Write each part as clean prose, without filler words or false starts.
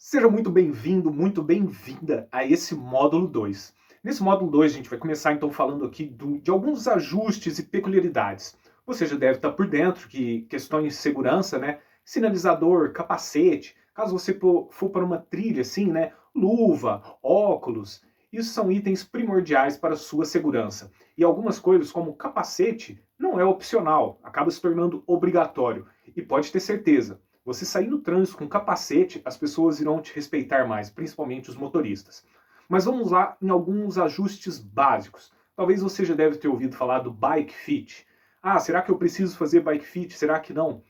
Seja muito bem-vindo, muito bem-vinda a esse módulo 2. Nesse módulo 2 a gente vai começar então falando aqui de alguns ajustes e peculiaridades. Você já deve estar por dentro que questões de segurança, né? Sinalizador, capacete, caso você for para uma trilha assim, né? Luva, óculos, isso são itens primordiais para a sua segurança. E algumas coisas como capacete não é opcional, acaba se tornando obrigatório. E pode ter certeza, você sair no trânsito com capacete, as pessoas irão te respeitar mais, principalmente os motoristas. Mas vamos lá em alguns ajustes básicos. Talvez você já deve ter ouvido falar do bike fit. Ah, será que eu preciso fazer bike fit? Será que não?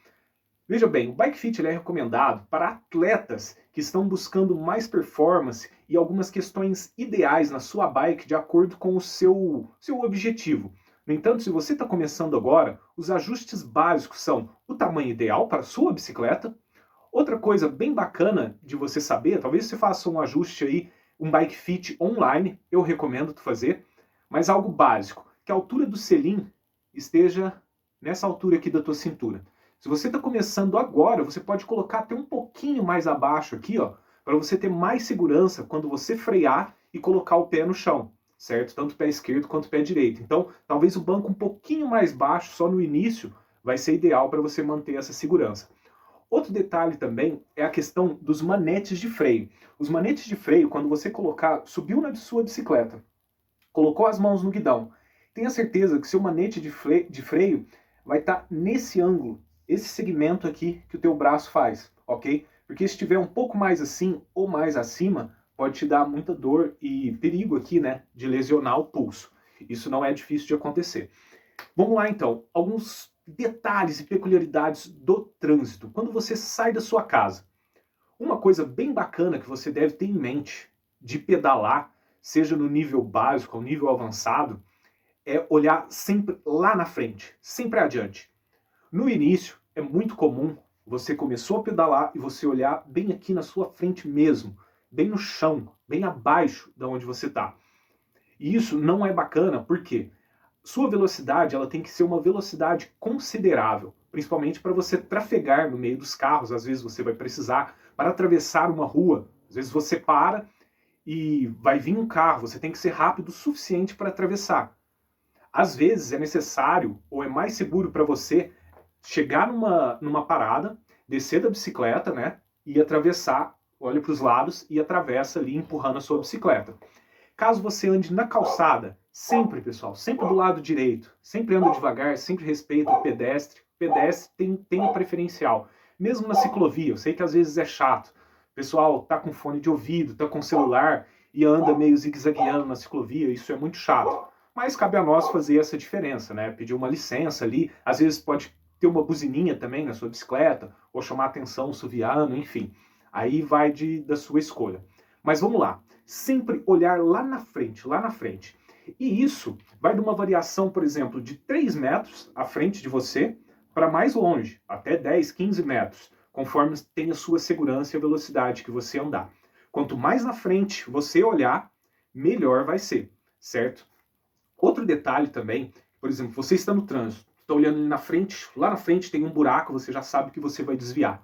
Veja bem, o bike fit ele é recomendado para atletas que estão buscando mais performance e algumas questões ideais na sua bike de acordo com o seu objetivo. No entanto, se você está começando agora, os ajustes básicos são o tamanho ideal para a sua bicicleta. Outra coisa bem bacana de você saber, talvez você faça um ajuste aí, um bike fit online, eu recomendo tu fazer, mas algo básico, que a altura do selim esteja nessa altura aqui da tua cintura. Se você está começando agora, você pode colocar até um pouquinho mais abaixo aqui, ó, para você ter mais segurança quando você frear e colocar o pé no chão, certo? Tanto o pé esquerdo quanto o pé direito. Então, talvez o banco um pouquinho mais baixo, só no início, vai ser ideal para você manter essa segurança. Outro detalhe também é a questão dos manetes de freio. Os manetes de freio, quando você colocar, subiu na sua bicicleta, colocou as mãos no guidão, tenha certeza que seu manete de freio vai estar nesse ângulo, esse segmento aqui que o teu braço faz, ok? Porque se estiver um pouco mais assim ou mais acima, pode te dar muita dor e perigo aqui, né, de lesionar o pulso. Isso não é difícil de acontecer. Vamos lá então, alguns detalhes e peculiaridades do trânsito. Quando você sai da sua casa, uma coisa bem bacana que você deve ter em mente de pedalar, seja no nível básico ou nível avançado, é olhar sempre lá na frente, sempre adiante. No início, é muito comum você começou a pedalar e você olhar bem aqui na sua frente mesmo, bem no chão, bem abaixo de onde você está. E isso não é bacana, porque sua velocidade ela tem que ser uma velocidade considerável, principalmente para você trafegar no meio dos carros. Às vezes você vai precisar para atravessar uma rua. Às vezes você para e vai vir um carro, você tem que ser rápido o suficiente para atravessar. Às vezes é necessário ou é mais seguro para você chegar numa parada, descer da bicicleta, né, e atravessar, olha para os lados e atravessa ali empurrando a sua bicicleta. Caso você ande na calçada, sempre, pessoal, sempre do lado direito, sempre anda devagar, sempre respeita o pedestre. O pedestre tem um preferencial. Mesmo na ciclovia, eu sei que às vezes é chato. O pessoal tá com fone de ouvido, tá com celular e anda meio zigue-zagueando na ciclovia, isso é muito chato. Mas cabe a nós fazer essa diferença, né? Pedir uma licença ali, às vezes pode ter uma buzininha também na sua bicicleta, ou chamar atenção suviano, enfim. Aí vai da sua escolha. Mas vamos lá, sempre olhar lá na frente, lá na frente. E isso vai de uma variação, por exemplo, de 3 metros à frente de você para mais longe, até 10, 15 metros, conforme tem a sua segurança e a velocidade que você andar. Quanto mais na frente você olhar, melhor vai ser, certo? Outro detalhe também, por exemplo, você está no trânsito, está olhando ali na frente, lá na frente tem um buraco, você já sabe que você vai desviar.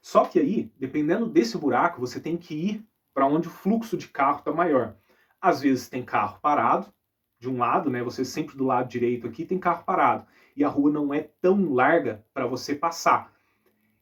Só que aí, dependendo desse buraco, você tem que ir para onde o fluxo de carro está maior. Às vezes tem carro parado, de um lado, né? Você sempre do lado direito aqui tem carro parado. E a rua não é tão larga para você passar.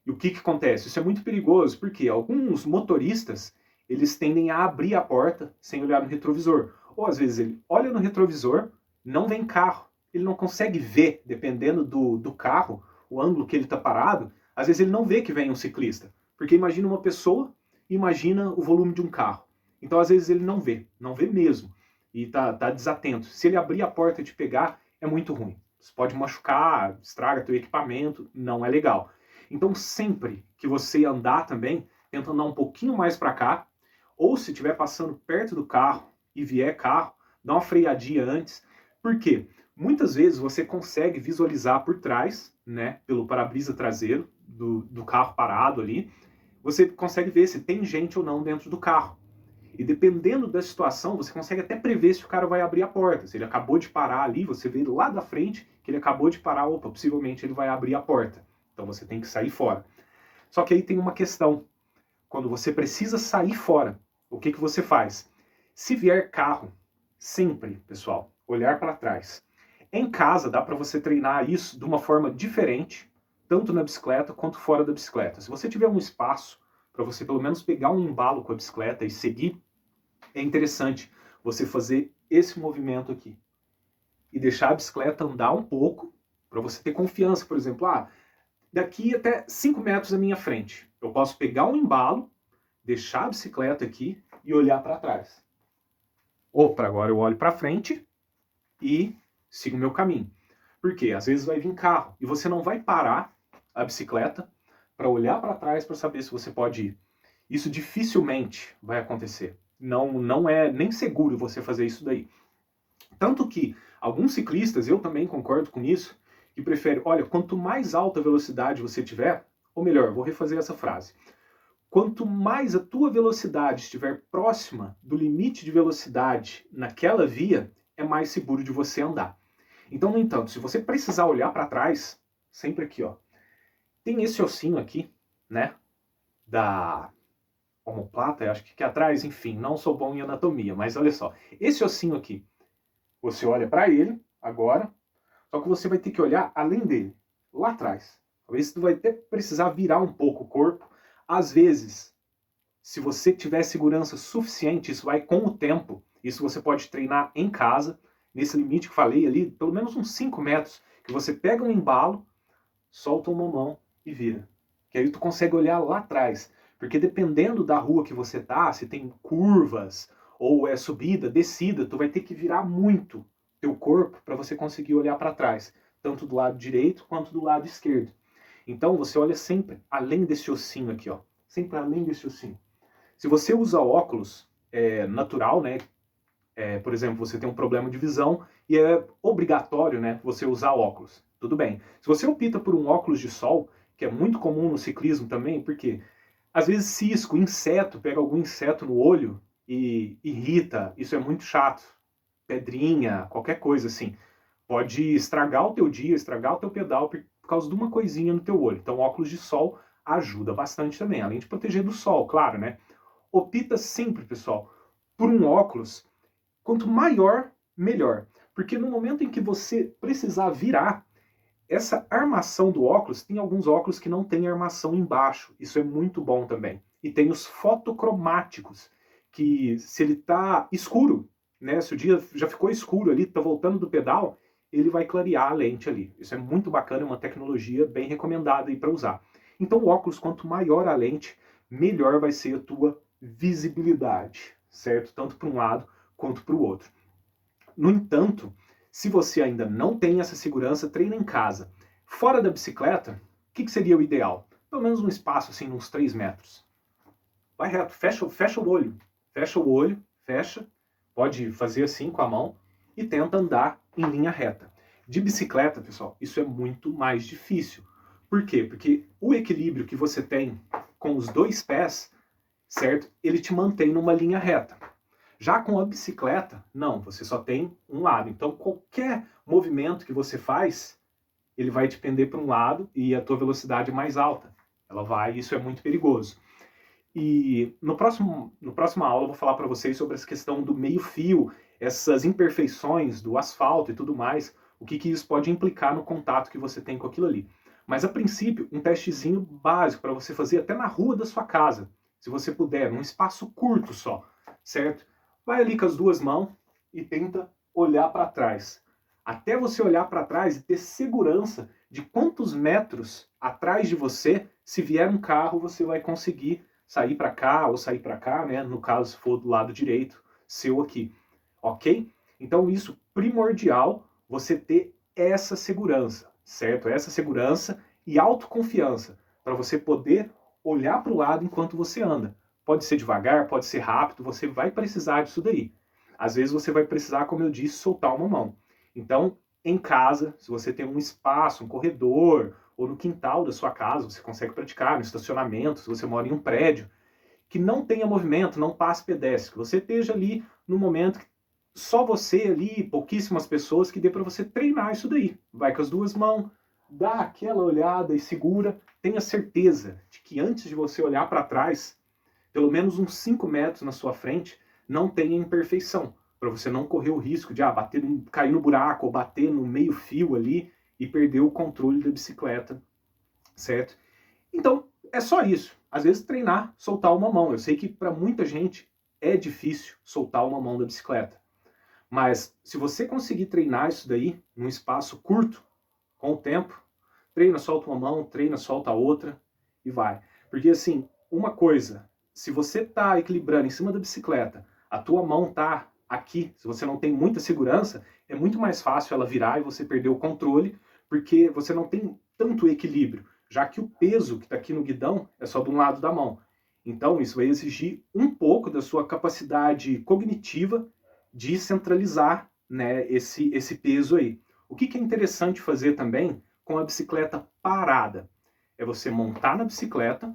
E o que acontece? Isso é muito perigoso, porque alguns motoristas, eles tendem a abrir a porta sem olhar no retrovisor. Ou às vezes ele olha no retrovisor, não vem carro. Ele não consegue ver, dependendo do carro, o ângulo que ele está parado, às vezes ele não vê que vem um ciclista. Porque imagina uma pessoa, imagina o volume de um carro. Então às vezes ele não vê mesmo. E tá desatento. Se ele abrir a porta e te pegar, é muito ruim. Você pode machucar, estraga teu equipamento, não é legal. Então sempre que você andar também, tenta andar um pouquinho mais para cá, ou se estiver passando perto do carro e vier carro, dá uma freadinha antes. Por quê? Muitas vezes você consegue visualizar por trás, né, pelo para-brisa traseiro do carro parado ali, você consegue ver se tem gente ou não dentro do carro. E dependendo da situação, você consegue até prever se o cara vai abrir a porta. Se ele acabou de parar ali, você vê lá da frente que ele acabou de parar, opa, possivelmente ele vai abrir a porta. Então você tem que sair fora. Só que aí tem uma questão. quando você precisa sair fora, o que você faz? Se vier carro, sempre, pessoal, olhar para trás. Em casa dá para você treinar isso de uma forma diferente, tanto na bicicleta quanto fora da bicicleta. Se você tiver um espaço para você pelo menos pegar um embalo com a bicicleta e seguir, é interessante você fazer esse movimento aqui e deixar a bicicleta andar um pouco para você ter confiança. Por exemplo, daqui até 5 metros à minha frente, eu posso pegar um embalo, deixar a bicicleta aqui e olhar para trás. Opa, agora eu olho para frente e sigo o meu caminho. Porque às vezes vai vir carro e você não vai parar a bicicleta para olhar para trás para saber se você pode ir. Isso dificilmente vai acontecer. Não é nem seguro você fazer isso daí. Tanto que alguns ciclistas, eu também concordo com isso, que preferem, olha, quanto mais alta velocidade você tiver, ou melhor, vou refazer essa frase. Quanto mais a tua velocidade estiver próxima do limite de velocidade naquela via, é mais seguro de você andar. Então, no entanto, se você precisar olhar para trás, sempre aqui, ó, tem esse ossinho aqui, né, da omoplata, acho que aqui atrás, enfim, não sou bom em anatomia, mas olha só, esse ossinho aqui, você olha para ele agora, só que você vai ter que olhar além dele, lá atrás. Talvez você vai até precisar virar um pouco o corpo. Às vezes, se você tiver segurança suficiente, isso vai com o tempo. Isso você pode treinar em casa, nesse limite que falei ali, pelo menos uns 5 metros, que você pega um embalo, solta uma mão e vira. Que aí tu consegue olhar lá atrás. Porque dependendo da rua que você tá, se tem curvas, ou é subida, descida, tu vai ter que virar muito teu corpo para você conseguir olhar para trás, tanto do lado direito quanto do lado esquerdo. Então você olha sempre além desse ossinho aqui, ó, sempre além desse ossinho. Se você usa óculos natural, né? Por exemplo, você tem um problema de visão e é obrigatório, né, você usar óculos. Tudo bem. Se você opta por um óculos de sol, que é muito comum no ciclismo também, porque às vezes cisco, inseto, pega algum inseto no olho e irrita, isso é muito chato. Pedrinha, qualquer coisa assim. Pode estragar o teu dia, estragar o teu pedal por causa de uma coisinha no teu olho. Então óculos de sol ajuda bastante também, além de proteger do sol, claro, né? Opta sempre, pessoal, por um óculos, quanto maior, melhor. Porque no momento em que você precisar virar, essa armação do óculos, tem alguns óculos que não tem armação embaixo, isso é muito bom também. E tem os fotocromáticos, que se ele está escuro, né, se o dia já ficou escuro ali, está voltando do pedal, ele vai clarear a lente ali. Isso é muito bacana, é uma tecnologia bem recomendada aí para usar. Então o óculos, quanto maior a lente, melhor vai ser a tua visibilidade, certo? Tanto para um lado quanto para o outro. No entanto, se você ainda não tem essa segurança, treina em casa. Fora da bicicleta, o que seria o ideal? Pelo menos um espaço assim, uns 3 metros. Vai reto, fecha o olho. Fecha o olho, fecha. Pode fazer assim com a mão e tenta andar em linha reta. De bicicleta, pessoal, isso é muito mais difícil. Por quê? Porque o equilíbrio que você tem com os dois pés, certo? Ele te mantém numa linha reta. Já com a bicicleta, não, você só tem um lado. Então, qualquer movimento que você faz, ele vai te pender para um lado e a tua velocidade é mais alta. Ela vai, isso é muito perigoso. E no próxima aula eu vou falar para vocês sobre essa questão do meio-fio, essas imperfeições do asfalto e tudo mais, o que isso pode implicar no contato que você tem com aquilo ali. Mas a princípio, um testezinho básico para você fazer até na rua da sua casa, se você puder, num espaço curto só, certo? Vai ali com as duas mãos e tenta olhar para trás. Até você olhar para trás e ter segurança de quantos metros atrás de você, se vier um carro, você vai conseguir sair para cá ou sair para cá, né? No caso, se for do lado direito, seu aqui. Ok? Então, isso primordial, você ter essa segurança, certo? Essa segurança e autoconfiança para você poder olhar para o lado enquanto você anda. Pode ser devagar, pode ser rápido, você vai precisar disso daí. Às vezes você vai precisar, como eu disse, soltar uma mão. Então, em casa, se você tem um espaço, um corredor, ou no quintal da sua casa, você consegue praticar, no estacionamento, se você mora em um prédio, que não tenha movimento, não passe pedestre, que você esteja ali no momento que só você ali, pouquíssimas pessoas, que dê para você treinar isso daí. Vai com as duas mãos, dá aquela olhada e segura, tenha certeza de que antes de você olhar para trás, pelo menos uns 5 metros na sua frente não tenha imperfeição, para você não correr o risco de cair no buraco ou bater no meio fio ali e perder o controle da bicicleta, certo? Então, é só isso. Às vezes treinar, soltar uma mão. Eu sei que para muita gente é difícil soltar uma mão da bicicleta. Mas se você conseguir treinar isso daí num espaço curto, com o tempo, treina, solta uma mão, treina, solta a outra e vai. Porque assim, uma coisa, se você está equilibrando em cima da bicicleta, a tua mão está aqui, se você não tem muita segurança, é muito mais fácil ela virar e você perder o controle, porque você não tem tanto equilíbrio, já que o peso que está aqui no guidão é só de um lado da mão. Então isso vai exigir um pouco da sua capacidade cognitiva de centralizar, né, esse peso aí. O que é interessante fazer também com a bicicleta parada? É você montar na bicicleta,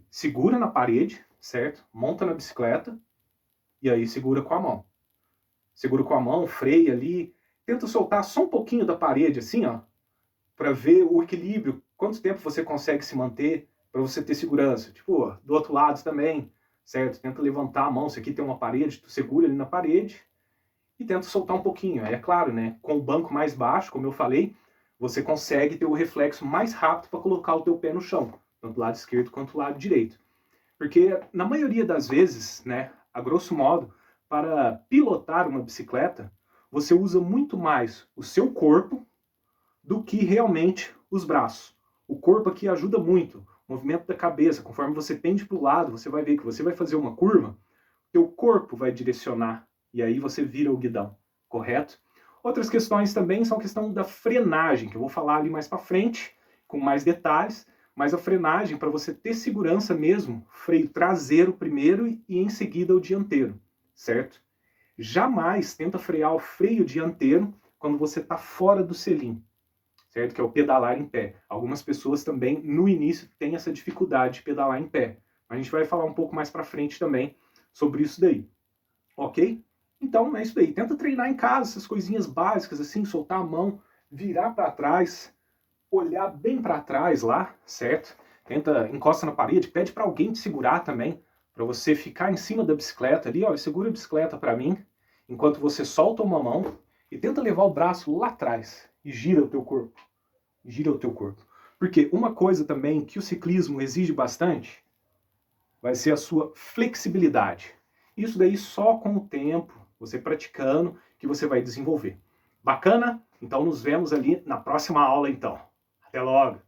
segura na parede, certo? Monta na bicicleta e aí segura com a mão. Segura com a mão, freia ali, tenta soltar só um pouquinho da parede assim, ó, para ver o equilíbrio, quanto tempo você consegue se manter para você ter segurança. Tipo, do outro lado também, certo? Tenta levantar a mão, se aqui tem uma parede, tu segura ali na parede e tenta soltar um pouquinho. Aí é claro, né, com o banco mais baixo, como eu falei, você consegue ter o reflexo mais rápido para colocar o teu pé no chão, tanto do lado esquerdo quanto do lado direito. Porque na maioria das vezes, né, a grosso modo, para pilotar uma bicicleta, você usa muito mais o seu corpo do que realmente os braços. O corpo aqui ajuda muito, o movimento da cabeça, conforme você pende para o lado, você vai ver que você vai fazer uma curva, teu corpo vai direcionar e aí você vira o guidão, correto? Outras questões também são a questão da frenagem, que eu vou falar ali mais para frente, com mais detalhes, mas a frenagem, para você ter segurança mesmo, freio traseiro primeiro e em seguida o dianteiro, certo? Jamais tenta frear o freio dianteiro quando você está fora do selim, certo? Que é o pedalar em pé. Algumas pessoas também, no início, têm essa dificuldade de pedalar em pé. A gente vai falar um pouco mais para frente também sobre isso daí, ok? Então é isso daí. Tenta treinar em casa, essas coisinhas básicas, assim, soltar a mão, virar para trás, olhar bem para trás lá, certo? Tenta, encosta na parede, pede para alguém te segurar também, para você ficar em cima da bicicleta ali, olha, segura a bicicleta para mim, enquanto você solta uma mão e tenta levar o braço lá atrás e gira o teu corpo. Gira o teu corpo. Porque uma coisa também que o ciclismo exige bastante vai ser a sua flexibilidade. Isso daí só com o tempo, você praticando, que você vai desenvolver. Bacana? Então nos vemos ali na próxima aula então. Até logo!